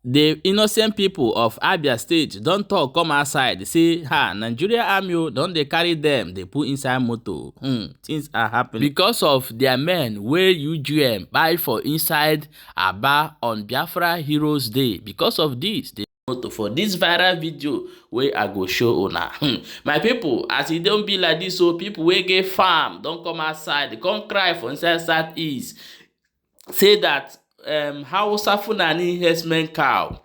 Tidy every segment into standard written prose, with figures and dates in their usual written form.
The innocent people of Abia state don't talk come outside say Nigeria army don't they carry them, they put inside motor. Things are happening because of their men wey UGM buy for inside Aba on Biafra Heroes Day. Because of this, they motor for this viral video wey I go show una. My people, as e don't be like this, so people wey get farm don't come outside, they come cry for inside southeast, say that Hausa Fulani herdsmen cow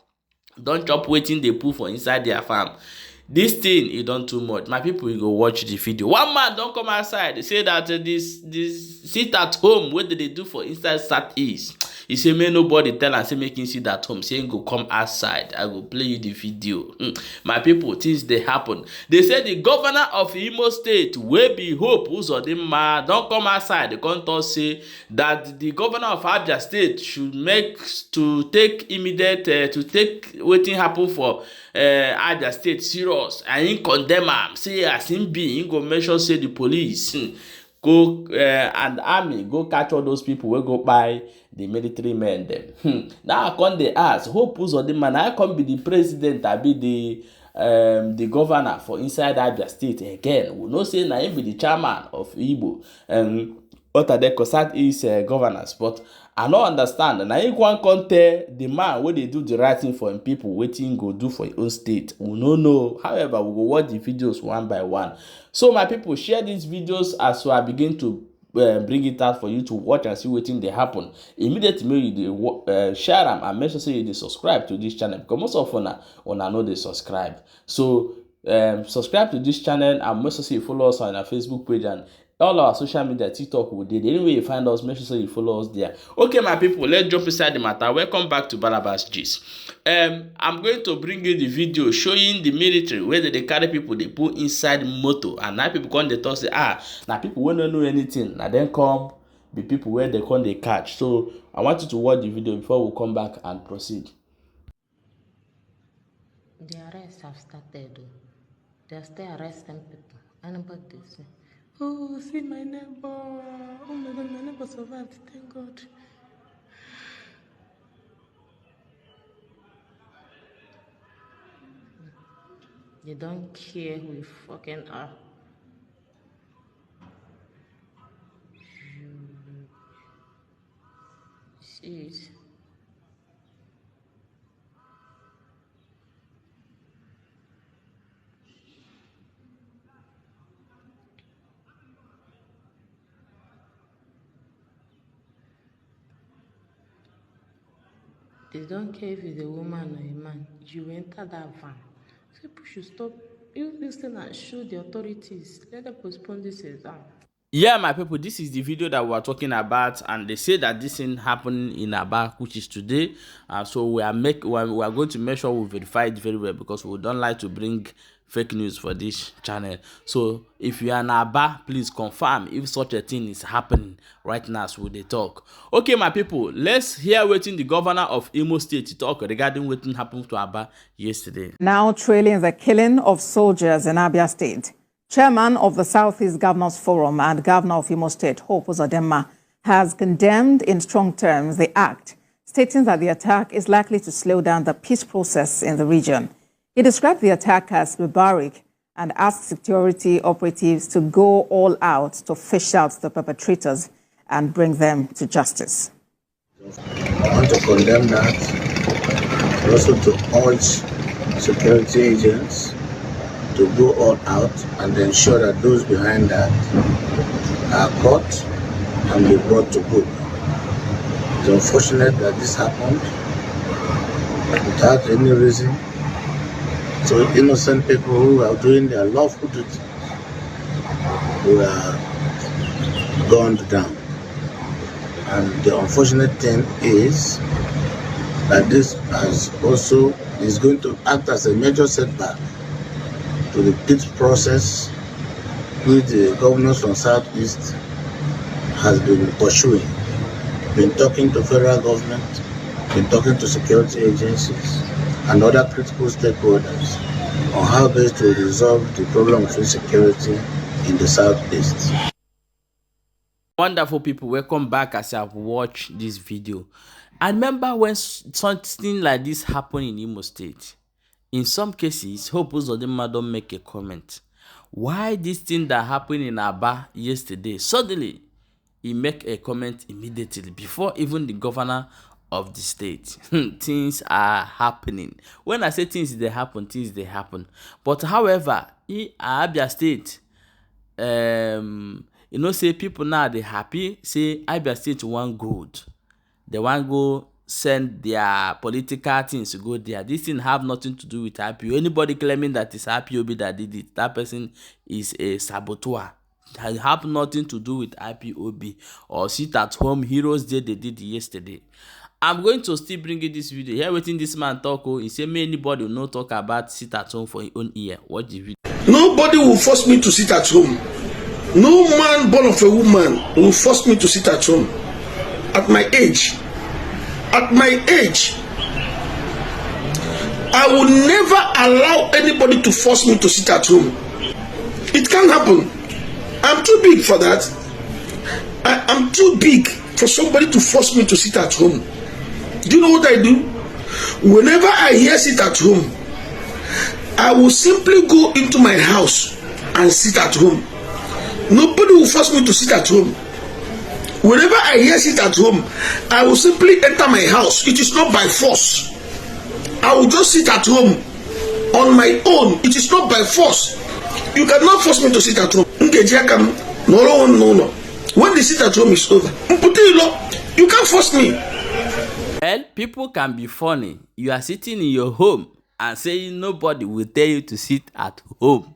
don chop wetin dey put for inside their farm. This thing e don too much. My people, you go watch the video. One man don come outside, dey say that this sit at home wey dey do for inside southeast. He say make nobody tell am say make him sit at home, say him go come outside. I go play you the video. My people, things dey happen. They say the governor of Imo State wey be Hope Uzodinma don come outside. They come talk say that the governor of Abia State should take immediate to take wetin happen for Abia State serious, and him condemn am. Say as him be, him go make sure say the police go and army go catch all those people wey go buy the military men dem. Now I come dey ask, Hope Uzodinma na come be the president abi the governor for inside Abia State again? We know say na him be the chairman of Igbo what are they called Southeast governors, but I no understand. Na him come tell the man wey dey do the right thing for him people wetin him go do for him own state. We no know. However, we go watch the videos one by one. So my people, share these videos as I begin to bring it out for you to watch and see wetin dey happen. Immediately make you dey share am and make sure say you dey subscribe to this channel, because most of una no dey subscribe. So subscribe to this channel and make sure say you follow us on our Facebook page and all our social media, TikTok, we did. Anyway you find us, make sure you follow us there. Okay, my people, let's jump inside the matter. Welcome back to Balabas Gist. I'm going to bring you the video showing the military where they carry people, they put inside motor, and now people come they talk say now people who don't know anything, now then come be people where they come they catch. So I want you to watch the video before we come back and proceed. The arrests have started. They're still arresting people. Anybody say, oh, see my neighbor. Oh my God, my neighbor survived. Thank God. They don't care who you fucking are. Jeez. They don't care if it's a woman or a man. You enter that van. People should stop. You listen and show the authorities. Let them postpone this exam. Yeah, my people, this is the video that we are talking about, and they say that this thing happened in Aba, which is today. So we are going to make sure we verify it very well, because we don't like to bring fake news for this channel. So if you are in Aba, please confirm if such a thing is happening right now as we talk. Okay, my people, let's hear what the governor of Imo State talk regarding what happened to Aba yesterday. Now trailing the killing of soldiers in Abia State, Chairman of the Southeast Governors Forum and Governor of Imo State, Hope Uzodinma, has condemned in strong terms the act, stating that the attack is likely to slow down the peace process in the region. He described the attack as barbaric and asked security operatives to go all out to fish out the perpetrators and bring them to justice. I want to condemn that, and also to urge security agents to go all out and ensure that those behind that are caught and be brought to book. It's unfortunate that this happened without any reason. So innocent people who are doing their lawful duty were gunned down. And the unfortunate thing is that this is going to act as a major setback to the peace process which the governors from Southeast has been pursuing. Been talking to federal government, been talking to security agencies and other critical stakeholders on how best to resolve the problem of insecurity in the Southeast. Wonderful people, welcome back as I've watched this video. I remember when something like this happened in Imo State. In some cases, Hope Uzodinma don't make a comment. Why this thing that happened in Abia yesterday, suddenly he make a comment immediately before even the governor of the state. Things are happening. When I say things they happen, things they happen. But however, in Abia State, say people now they happy, say Abia State want good. They want go send their political things to go there. This thing have nothing to do with IPO. Anybody claiming that it's IPOB that did it, that person is a saboteur. It have nothing to do with IPOB or sit at home heroes day they did yesterday. I'm going to still bring you this video. Here waiting this man talk. He say may anybody will not talk about sit at home for his own ear. Watch the video. Nobody will force me to sit at home. No man born of a woman will force me to sit at home. At my age, I will never allow anybody to force me to sit at home. It can't happen. I'm too big for that. I'm too big for somebody to force me to sit at home. Do you know what I do? Whenever I hear sit at home, I will simply go into my house and sit at home. Nobody will force me to sit at home. Whenever I hear sit at home, I will simply enter my house. It is not by force. I will just sit at home on my own. It is not by force. You cannot force me to sit at home. No. When the sit at home is over, you can't force me. Well, people can be funny. You are sitting in your home and saying nobody will tell you to sit at home.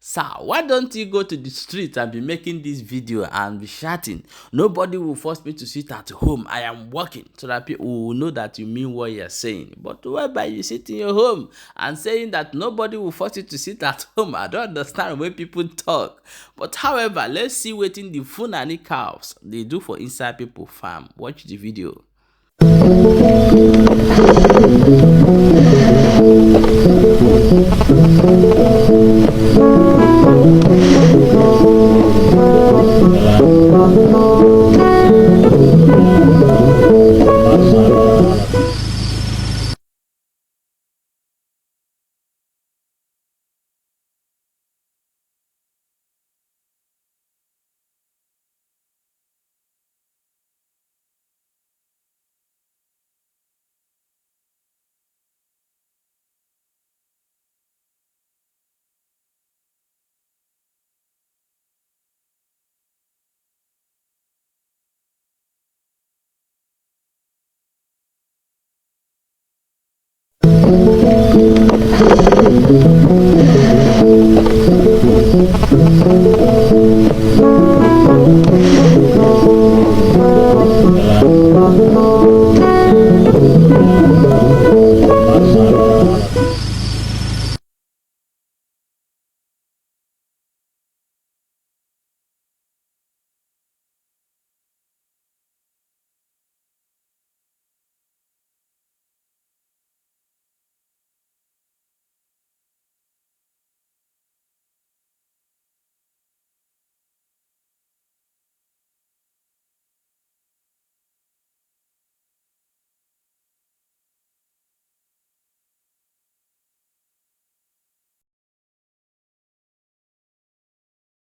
Sir, why don't you go to the street and be making this video and be shouting, nobody will force me to sit at home, I am working, so that people will know that you mean what you're saying. But whereby you sit in your home and saying that nobody will force you to sit at home, I don't understand when people talk. But however, let's see what in the Fulani cows they do for inside people farm. Watch the video.